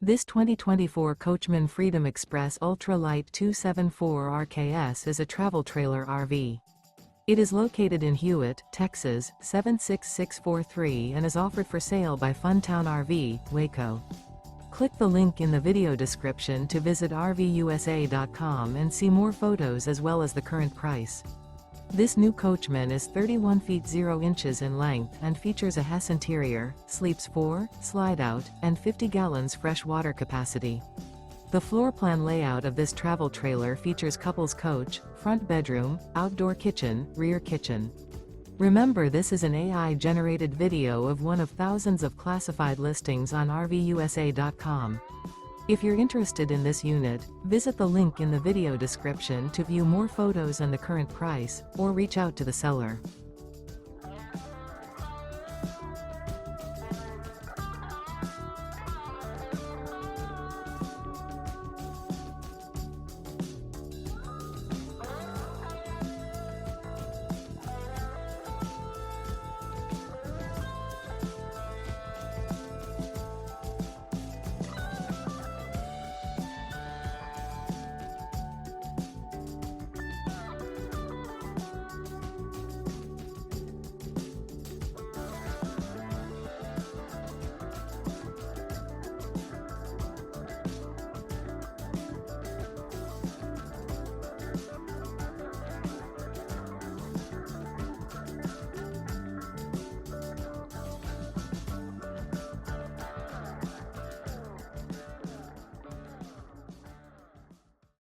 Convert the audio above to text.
This 2024 Coachmen Freedom Express Ultra Lite 274 RKS is a travel trailer RV. It is located in Hewitt, Texas, 76643 and is offered for sale by Funtown RV, Waco. Click the link in the video description to visit RVUSA.com and see more photos as well as the current price. This new Coachmen is 31 feet 0 inches in length and features a HESS interior, sleeps 4, Slideout, and 50 gallons fresh water capacity. The floor plan layout of this travel trailer features couples coach, front bedroom, outdoor kitchen, rear kitchen. Remember, this is an AI-generated video of one of thousands of classified listings on RVUSA.com. If you're interested in this unit, visit the link in the video description to view more photos and the current price, or reach out to the seller.